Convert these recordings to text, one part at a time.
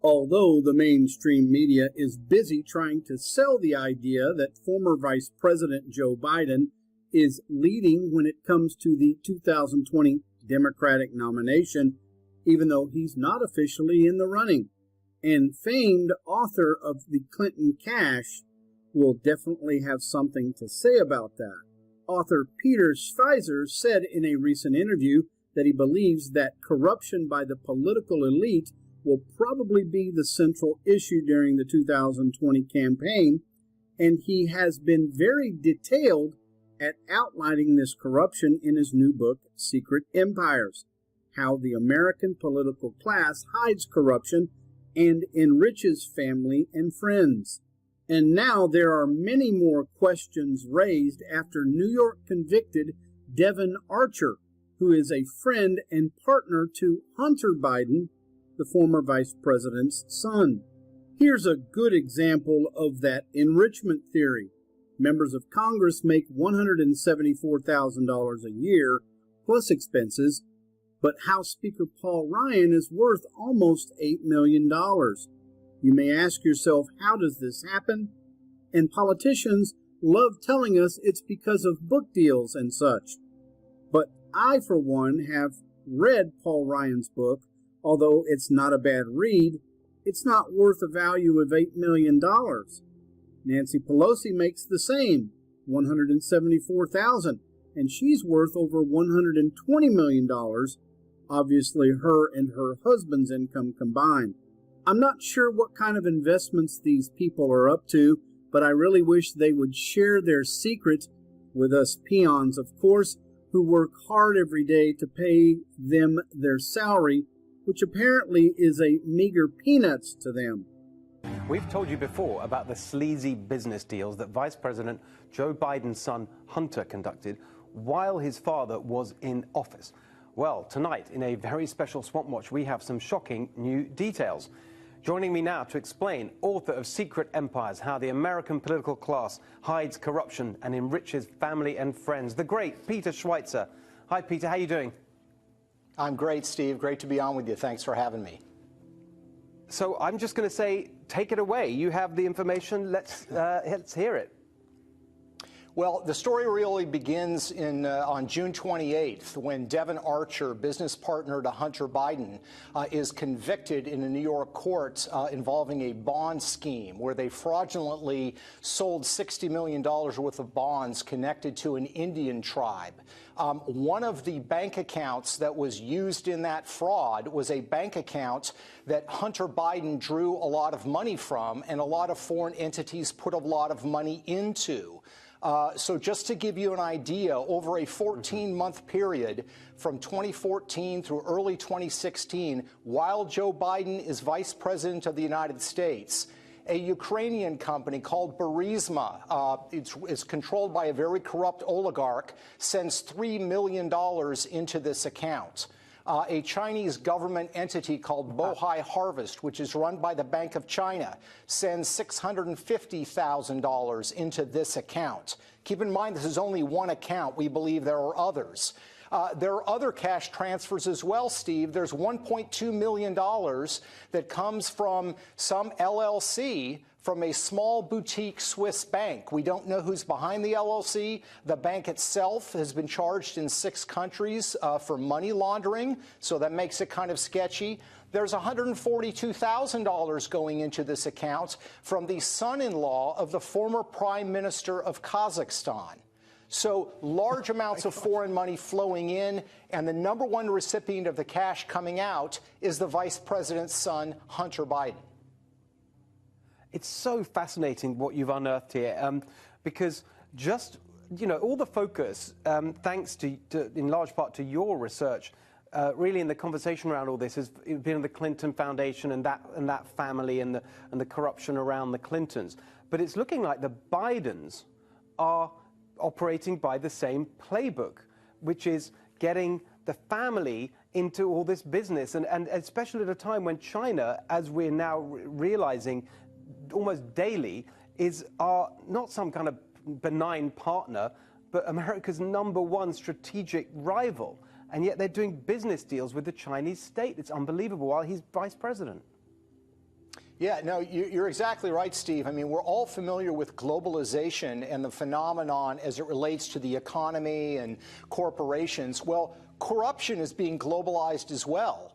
Although the mainstream media is busy trying to sell the idea that former Vice President Joe Biden is leading when it comes to the 2020 Democratic nomination, even though he's not officially in the running. And famed author of the Clinton Cash will definitely have something to say about that. Author Peter Schweizer said in a recent interview that he believes that corruption by the political elite will probably be the central issue during the 2020 campaign, and he has been very detailed at outlining this corruption in his new book, Secret Empires: How the American Political Class Hides Corruption and Enriches Family and Friends. And now there are many more questions raised after New York convicted Devon Archer, who is a friend and partner to Hunter Biden, the former vice president's son. Here's a good example of that enrichment theory. Members of Congress make $174,000 a year plus expenses, but House Speaker Paul Ryan is worth almost $8 million. You may ask yourself, how does this happen? And politicians love telling us it's because of book deals and such. But I, for one, have read Paul Ryan's book. Although it's not a bad read, it's not worth a value of $8 million. Nancy Pelosi makes the same, $174,000, and she's worth over $120 million, obviously her and her husband's income combined. I'm not sure what kind of investments these people are up to, but I really wish they would share their secret with us peons, of course, who work hard every day to pay them their salary, which apparently is a meager peanuts to them. We've told you before about the sleazy business deals that Vice President Joe Biden's son Hunter conducted while his father was in office. Well, tonight, in a very special Swamp Watch, we have some shocking new details. Joining me now to explain, author of Secret Empires: How the American Political Class Hides Corruption and Enriches Family and Friends, the great Peter Schweizer. Hi, Peter, how are you doing? I'm great, Steve. Great to be on with you. Thanks for having me. So I'm just going to say, take it away. You have the information. Let's hear it. Well, the story really begins on June 28th when Devon Archer, business partner to Hunter Biden, is convicted in a New York court involving a bond scheme where they fraudulently sold $60 million worth of bonds connected to an Indian tribe. One of the bank accounts that was used in that fraud was a bank account that Hunter Biden drew a lot of money from and a lot of foreign entities put a lot of money into. So just to give you an idea, over a 14-month period from 2014 through early 2016, while Joe Biden is vice president of the United States, a Ukrainian company called bVVwhFsl6W8, it's controlled by a very corrupt oligarch, sends $3 million into this account. A Chinese government entity called Bohai Harvest, which is run by the Bank of China, sends $650,000 into this account. Keep in mind, this is only one account. We believe there are others. There are other cash transfers as well, Steve. There's $1.2 million that comes from some LLC from a small boutique Swiss bank. We don't know who's behind the LLC. The bank itself has been charged in 6 countries for money laundering, so that makes it kind of sketchy. There's $142,000 going into this account from the son-in-law of the former prime minister of Kazakhstan. So large amounts of foreign money flowing in, and the number one recipient of the cash coming out is the vice president's son, Hunter Biden. It's so fascinating what you've unearthed here, because just, all the focus, thanks to, in large part to your research, really in the conversation around all this has been the Clinton Foundation and that family and the corruption around the Clintons. But it's looking like the Bidens are operating by the same playbook, which is getting the family into all this business, and especially at a time when China, as we're now realizing almost daily, is not some kind of benign partner, but America's #1 strategic rival. And yet they're doing business deals with the Chinese state. It's unbelievable while he's vice president. Yeah, no, you're exactly right, Steve. I mean, we're all familiar with globalization and the phenomenon as it relates to the economy and corporations. Well, corruption is being globalized as well.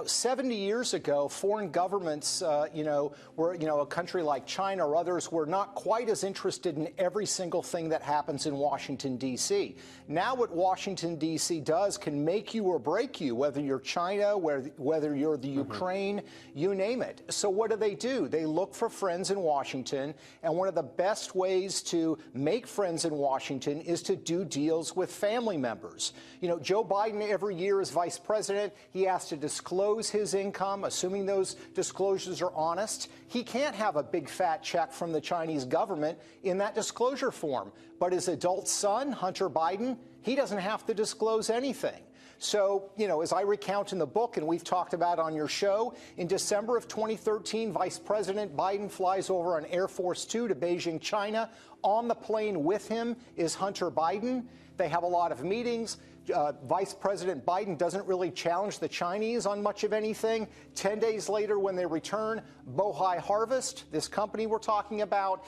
70 years ago, foreign governments, were, a country like China or others were not quite as interested in every single thing that happens in Washington, D.C. Now what Washington, D.C. does can make you or break you, whether you're China, whether you're the Ukraine, you name it. So what do? They look for friends in Washington, and one of the best ways to make friends in Washington is to do deals with family members. Joe Biden every year as vice president, he has to disclose his income, assuming those disclosures are honest. He can't have a big fat check from the Chinese government in that disclosure form. But his adult son, Hunter Biden, he doesn't have to disclose anything. So, as I recount in the book, and we've talked about on your show, in December of 2013, Vice President Biden flies over on Air Force Two to Beijing, China. On the plane with him is Hunter Biden. They have a lot of meetings. Vice President Biden doesn't really challenge the Chinese on much of anything. 10 days later, when they return, Bohai Harvest, this company we're talking about,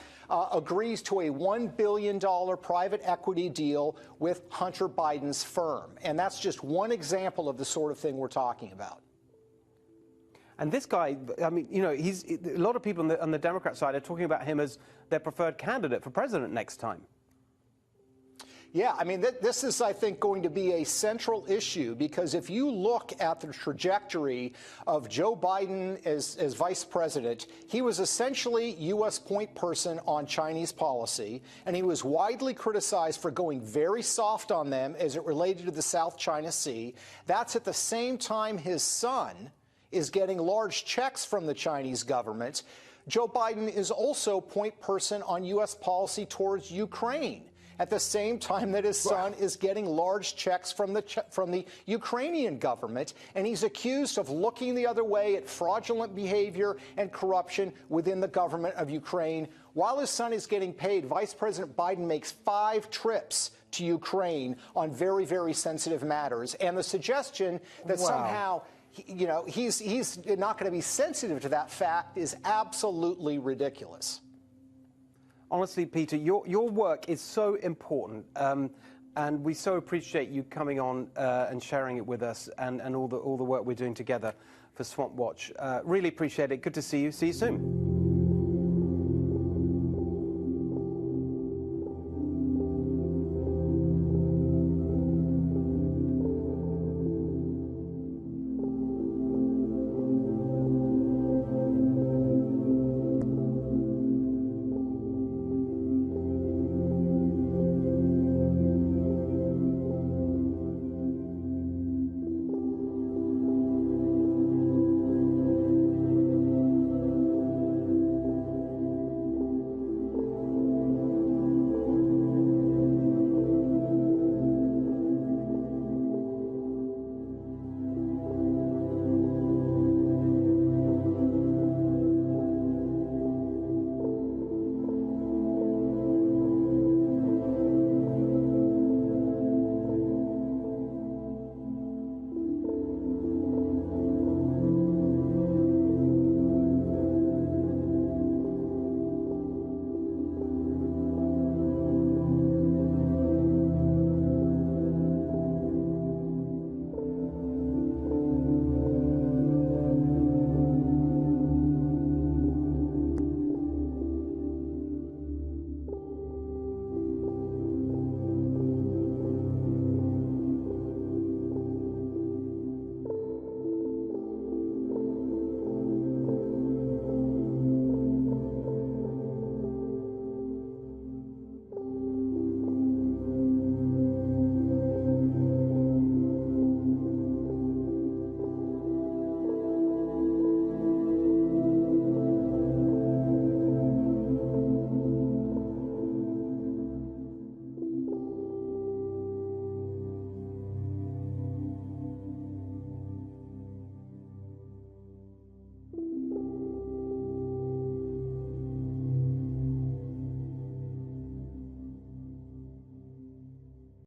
agrees to a $1 billion private equity deal with Hunter Biden's firm. And that's just one example of the sort of thing we're talking about. And this guy, I mean, a lot of people on the Democrat side are talking about him as their preferred candidate for president next time. Yeah, I mean, this is, I think, going to be a central issue, because if you look at the trajectory of Joe Biden as vice president, he was essentially U.S. point person on Chinese policy, and he was widely criticized for going very soft on them as it related to the South China Sea. That's at the same time his son is getting large checks from the Chinese government. Joe Biden is also point person on U.S. policy towards Ukraine, at the same time that his son is getting large checks from the Ukrainian government, and he's accused of looking the other way at fraudulent behavior and corruption within the government of Ukraine. While his son is getting paid, Vice President Biden makes 5 trips to Ukraine on very, very sensitive matters. And the suggestion that somehow he's not going to be sensitive to that fact is absolutely ridiculous. Honestly, Peter, your work is so important, and we so appreciate you coming on and sharing it with us, and all the work we're doing together for Swamp Watch. Really appreciate it. Good to see you. See you soon.